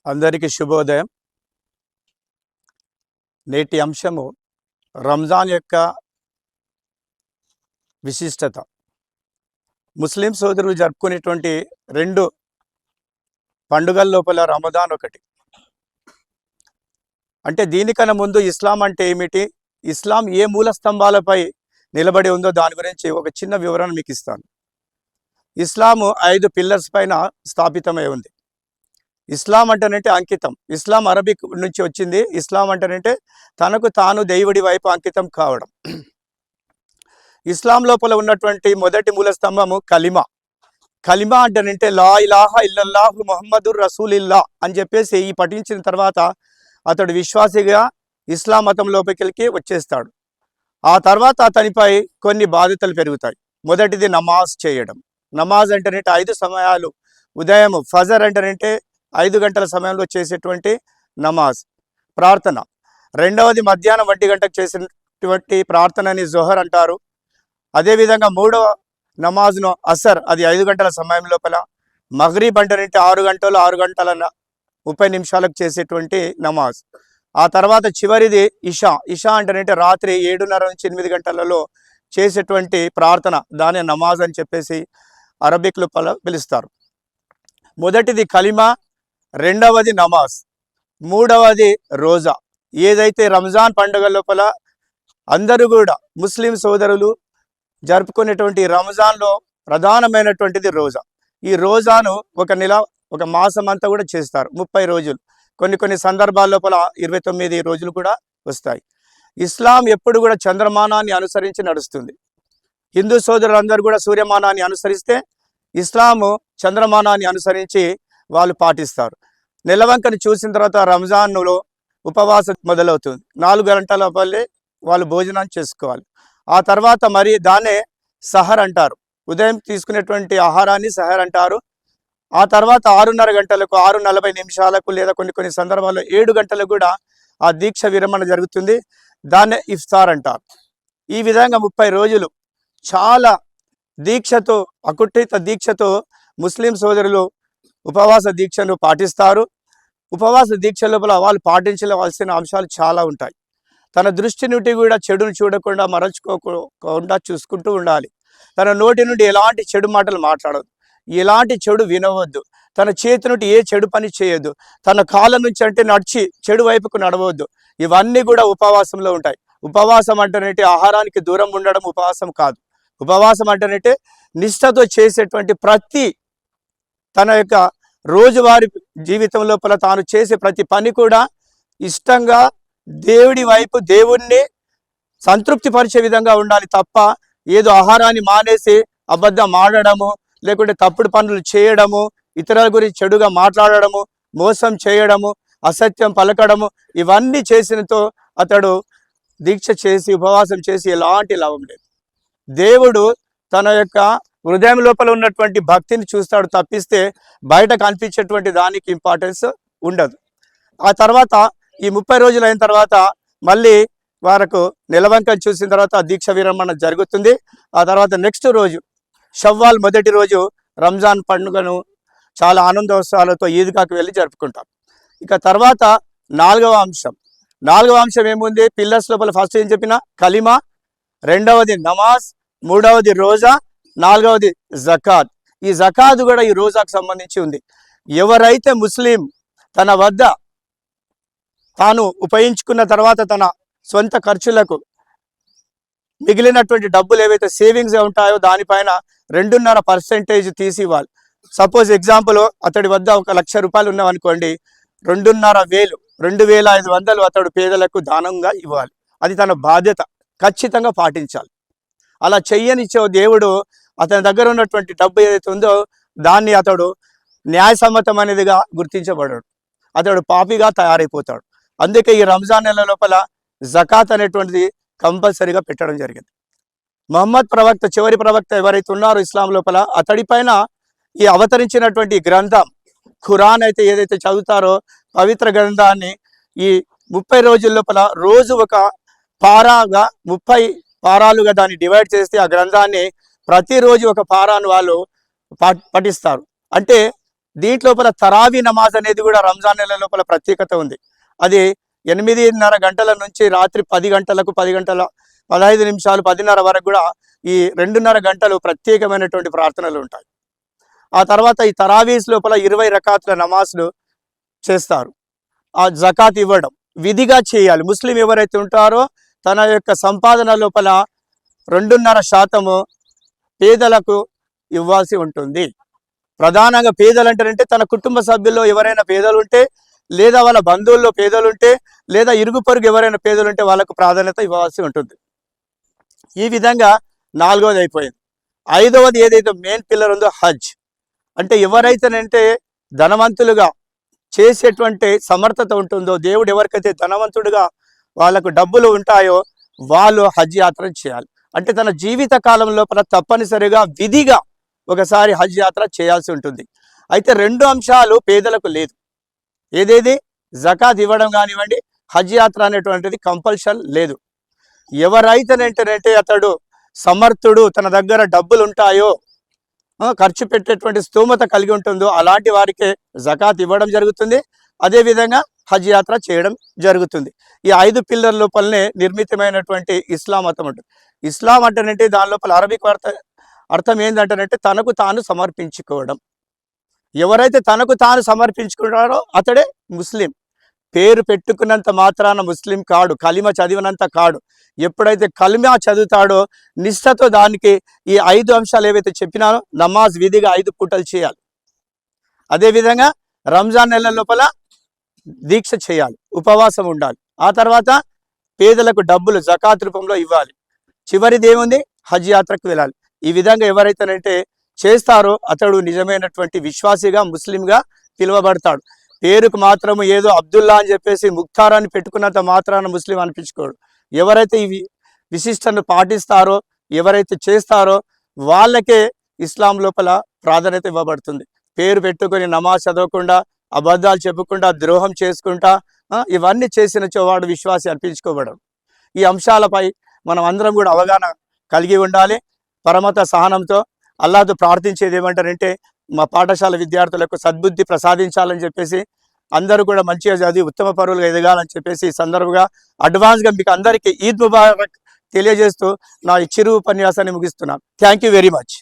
అందరికీ శుభోదయం. నేటి అంశము రంజాన్ యొక్క విశిష్టత. ముస్లిం సోదరులు జరుపుకునేటువంటి రెండు పండుగల లోపల రమదాన్ ఒకటి. అంటే దీనికన్నా ముందు ఇస్లాం అంటే ఏమిటి, ఇస్లాం ఏ మూల స్తంభాలపై నిలబడి ఉందో దాని గురించి ఒక చిన్న వివరణ మీకు ఇస్తాను. ఇస్లాము 5 పిల్లర్స్ పైన స్థాపితమై ఉంది. ఇస్లాం అంటేనంటే అంకితం. ఇస్లాం అరబిక్ నుంచి వచ్చింది. ఇస్లాం అంటేనంటే తనకు తాను దేవుడి వైపు అంకితం కావడం. ఇస్లాం లోపల ఉన్నటువంటి మొదటి మూల స్తంభము కలిమా. కలిమా అంటేనంటే లా ఇలాహా ఇల్లల్లాహు ముహమ్మదుర్ రసూలిల్లా అని చెప్పేసి ఈ పఠించిన తర్వాత అతడు విశ్వాసిగా ఇస్లాం మతం లోపలికి వచ్చేస్తాడు. ఆ తర్వాత అతనిపై కొన్ని బాధ్యతలు పెరుగుతాయి. మొదటిది నమాజ్ చేయడం. నమాజ్ అంటేనంటే 5 సమయాలు, ఉదయం ఫజర్ అంటేనంటే 5 గంటల సమయంలో చేసేటువంటి నమాజ్ ప్రార్థన. రెండవది మధ్యాహ్నం 1 గంటకు చేసేటువంటి ప్రార్థనని జోహర్ అంటారు. అదేవిధంగా మూడవ నమాజ్ను అసర్, అది 5 గంటల సమయం లోపల. మగ్రిబ్ అంటేనంటే 6 గంటల 30 నిమిషాలకు చేసేటువంటి నమాజ్. ఆ తర్వాత చివరిది ఇషా. ఇషా అంటేనంటే రాత్రి 7:30 నుంచి 8 గంటలలో చేసేటువంటి ప్రార్థన, దాని నమాజ్ అని చెప్పేసి అరబిక్ లోపల పిలుస్తారు. మొదటిది కలిమా, రెండవది నమాజ్, మూడవది రోజా. ఏదైతే రంజాన్ పండుగ లోపల అందరూ కూడా ముస్లిం సోదరులు జరుపుకునేటువంటి రంజాన్లో ప్రధానమైనటువంటిది రోజా. ఈ రోజాను ఒక నెల, ఒక మాసం అంతా కూడా చేస్తారు. 30 రోజులు, కొన్ని సందర్భాల లోపల 29 రోజులు కూడా వస్తాయి. ఇస్లాం ఎప్పుడు కూడా చంద్రమానాన్ని అనుసరించి నడుస్తుంది. హిందూ సోదరులందరూ కూడా సూర్యమానాన్ని అనుసరిస్తే, ఇస్లాము చంద్రమానాన్ని అనుసరించి వాళ్ళు పాటిస్తారు. నెలవంకని చూసిన తర్వాత రంజాన్లో ఉపవాసం మొదలవుతుంది. 4 గంటల పల్లె వాళ్ళు భోజనం చేసుకోవాలి. ఆ తర్వాత మరి దాన్నే సహర్ అంటారు. ఉదయం తీసుకునేటువంటి ఆహారాన్ని సహర్ అంటారు. ఆ తర్వాత 6:30 గంటలకు, 6:40 నిమిషాలకు, లేదా కొన్ని సందర్భాల్లో 7 గంటలకు కూడా ఆ దీక్ష విరమణ జరుగుతుంది. దాన్నే ఇఫ్తార్ అంటారు. ఈ విధంగా 30 రోజులు చాలా దీక్షతో, అకుఠిత దీక్షతో ముస్లిం సోదరులు ఉపవాస దీక్షను పాటిస్తారు. ఉపవాస దీక్ష లోపల వాళ్ళు పాటించవలసిన అంశాలు చాలా ఉంటాయి. తన దృష్టి నుండి కూడా చెడును చూడకుండా, మరల్చుకోకుండా చూసుకుంటూ ఉండాలి. తన నోటి నుండి ఎలాంటి చెడు మాటలు మాట్లాడవద్దు, ఎలాంటి చెడు వినవద్దు. తన చేతి నుండి ఏ చెడు పని చేయొద్దు. తన కాళ్ళ నుంచి అంటే నడిచి చెడు వైపుకు నడవద్దు. ఇవన్నీ కూడా ఉపవాసంలో ఉంటాయి. ఉపవాసం అంటేనంటే ఆహారానికి దూరం ఉండడం ఉపవాసం కాదు. ఉపవాసం అంటేనంటే నిష్ఠతో చేసేటువంటి ప్రతి తన యొక్క రోజువారి జీవితం లోపల తాను చేసే ప్రతి పని కూడా ఇష్టంగా దేవుడి వైపు, దేవుణ్ణి సంతృప్తి పరిచే విధంగా ఉండాలి తప్ప ఏదో ఆహారాన్ని మానేసి అబద్ధం ఆడడము, లేకుంటే తప్పుడు పనులు చేయడము, ఇతరుల గురించి చెడుగా మాట్లాడడము, మోసం చేయడము, అసత్యం పలకడము, ఇవన్నీ చేసినతో అతడు దీక్ష చేసి ఉపవాసం చేసి ఎలాంటి లాభం లేదు. దేవుడు తన యొక్క హృదయం లోపల ఉన్నటువంటి భక్తిని చూస్తాడు తప్పిస్తే బయట కనిపించేటువంటి దానికి ఇంపార్టెన్స్ ఉండదు. ఆ తర్వాత ఈ 30 రోజులు అయిన తర్వాత మళ్ళీ వారికి నెలవంకను చూసిన తర్వాత దీక్ష విరమణ జరుగుతుంది. ఆ తర్వాత నెక్స్ట్ రోజు షవ్వాల్ మొదటి రోజు రంజాన్ పండుగను చాలా ఆనందోత్సవాలతో ఈద్గాకు వెళ్ళి జరుపుకుంటాం. ఇక తర్వాత నాలుగవ అంశం ఏముంది? పిల్లర్స్ లోపల ఫస్ట్ ఏం చెప్పిన కలిమా, రెండవది నమాజ్, మూడవది రోజా, నాలుగవది జకాత్. ఈ జకాత్ కూడా ఈ రోజాకు సంబంధించి ఉంది. ఎవరైతే ముస్లిం తన వద్ద తాను ఉపయోగించుకున్న తర్వాత తన సొంత ఖర్చులకు మిగిలినటువంటి డబ్బులు ఏవైతే సేవింగ్స్ ఉంటాయో దానిపైన 2.5% తీసి ఇవ్వాలి. సపోజ్ ఎగ్జాంపుల్, అతడి వద్ద 1,00,000 రూపాయలు ఉన్నావనుకోండి, 2,500, 2,500 అతడు పేదలకు దానంగా ఇవ్వాలి. అది తన బాధ్యత, ఖచ్చితంగా పాటించాలి. అలా చెయ్యనిచ్చే దేవుడు అతని దగ్గర ఉన్నటువంటి డబ్బు ఏదైతే ఉందో దాన్ని అతడు న్యాయసమ్మతం అనేదిగా గుర్తించబడాడు, అతడు పాపిగా తయారైపోతాడు. అందుకే ఈ రంజాన్ నెల లోపల జకాత్ అనేటువంటిది కంపల్సరీగా పెట్టడం జరిగింది. మహమ్మద్ ప్రవక్త, చివరి ప్రవక్త ఎవరైతే ఉన్నారో ఇస్లాం లోపల, అతడిపైన ఈ అవతరించినటువంటి గ్రంథం ఖురాన్ అయితే ఏదైతే చదువుతారో పవిత్ర గ్రంథాన్ని ఈ 30 రోజుల లోపల రోజు ఒక పారాగా, 30 పారాలుగా దాన్ని డివైడ్ చేస్తే ఆ గ్రంథాన్ని ప్రతిరోజు ఒక పారాను వాళ్ళు పఠిస్తారు. అంటే దీంట్లోపల తరావీ నమాజ్ అనేది కూడా రంజాన్ నెల లోపల ప్రత్యేకత ఉంది. అది 8:30 గంటల నుంచి రాత్రి 10 గంటలకు 10 గంటల 15 నిమిషాలు 10:30 వరకు కూడా ఈ 2:30 గంటలు ప్రత్యేకమైనటువంటి ప్రార్థనలు ఉంటాయి. ఆ తర్వాత ఈ తరావీస్ లోపల 20 రకాతుల నమాజ్లు చేస్తారు. ఆ జకాత్ ఇవ్వడం విధిగా చేయాలి. ముస్లిం ఎవరైతే ఉంటారో తన యొక్క సంపాదన లోపల 2.5% పేదలకు ఇవ్వాల్సి ఉంటుంది. ప్రధానంగా పేదలు అంటారంటే తన కుటుంబ సభ్యుల్లో ఎవరైనా పేదలు ఉంటే, లేదా వాళ్ళ బంధువుల్లో పేదలు ఉంటే, లేదా ఇరుగు పొరుగు ఎవరైనా పేదలు ఉంటే వాళ్ళకు ప్రాధాన్యత ఇవ్వాల్సి ఉంటుంది. ఈ విధంగా 4వది అయిపోయింది. 5వది ఏదైతే మెయిన్ పిల్లర్ ఉందో హజ్. అంటే ఎవరైతేనంటే ధనవంతులుగా చేసేటువంటి సమర్థత ఉంటుందో, దేవుడు ఎవరికైతే ధనవంతుడుగా వాళ్ళకు డబ్బులు ఉంటాయో వాళ్ళు హజ్ యాత్ర చేయాలి. అంటే తన జీవిత కాలం లోపల తప్పనిసరిగా విధిగా ఒకసారి హజ్ యాత్ర చేయాల్సి ఉంటుంది. అయితే 2 అంశాలు పేదలకు లేదు. ఏదేది జకాత్ ఇవ్వడం కానివ్వండి, హజ్ యాత్ర అనేటువంటిది కంపల్షన్ లేదు. ఎవరైతేనంటే అతడు సమర్థుడు, తన దగ్గర డబ్బులు ఉంటాయో, ఖర్చు పెట్టేటువంటి స్తోమత కలిగి ఉంటుందో అలాంటి వారికే జకాత్ ఇవ్వడం జరుగుతుంది. అదేవిధంగా హజ్ యాత్ర చేయడం జరుగుతుంది. ఈ 5 పిల్లర్ లోపలనే నిర్మితమైనటువంటి ఇస్లాం మతం ఉంటుంది. ఇస్లాం అంటేనంటే దాని లోపల అరబిక్ అర్థం ఏంటంటేనంటే తనకు తాను సమర్పించుకోవడం. ఎవరైతే తనకు తాను సమర్పించుకుంటారో అతడే ముస్లిం. పేరు పెట్టుకున్నంత మాత్రాన ముస్లిం కాడు, కలిమ చదివినంత కాడు. ఎప్పుడైతే కలిమా చదువుతాడో నిష్ఠతో దానికి ఈ 5 అంశాలు ఏవైతే చెప్పినానో నమాజ్ విధిగా 5 పూటలు చేయాలి. అదేవిధంగా రంజాన్ నెల లోపల దీక్ష చేయాలి, ఉపవాసం ఉండాలి. ఆ తర్వాత పేదలకు డబ్బులు జకాత్ రూపంలో ఇవ్వాలి. చివరిది ఏముంది, హజ్ యాత్రకు వెళ్ళాలి. ఈ విధంగా ఎవరైతేనంటే చేస్తారో అతడు నిజమైనటువంటి విశ్వాసిగా ముస్లింగా పిలువబడతాడు. పేరుకు మాత్రము ఏదో అబ్దుల్లా అని చెప్పేసి ముఖ్తారాన్ని పెట్టుకున్నంత మాత్రాన ముస్లిం అనిపించుకోడు. ఎవరైతే ఈ విశిష్టను పాటిస్తారో, ఎవరైతే చేస్తారో వాళ్ళకే ఇస్లాం లోపల ప్రాధాన్యత ఇవ్వబడుతుంది. పేరు పెట్టుకొని నమాజ్ చదవకుండా, అబద్ధాలు చెప్పకుండా, ద్రోహం చేసుకుంటా ఇవన్నీ చేసినచో వాడు విశ్వాసి అనిపించుకోబడడు. ఈ అంశాలపై మనం అందరం కూడా అవగాహన కలిగి ఉండాలి. పరమత సహనంతో అల్లాహ్తో ప్రార్థించేది ఏమంటారంటే మా పాఠశాల విద్యార్థులకు సద్బుద్ధి ప్రసాదించాలని చెప్పేసి, అందరూ కూడా మంచిగా చదివి ఉత్తమ పరువులుగా ఎదగాలని చెప్పేసి ఈ సందర్భంగా అడ్వాన్స్గా మీకు అందరికీ ఈద్ ముబారక్ తెలియజేస్తూ నా ఈ చిరు ఉపన్యాసాన్ని ముగిస్తున్నాను. Thank you very much.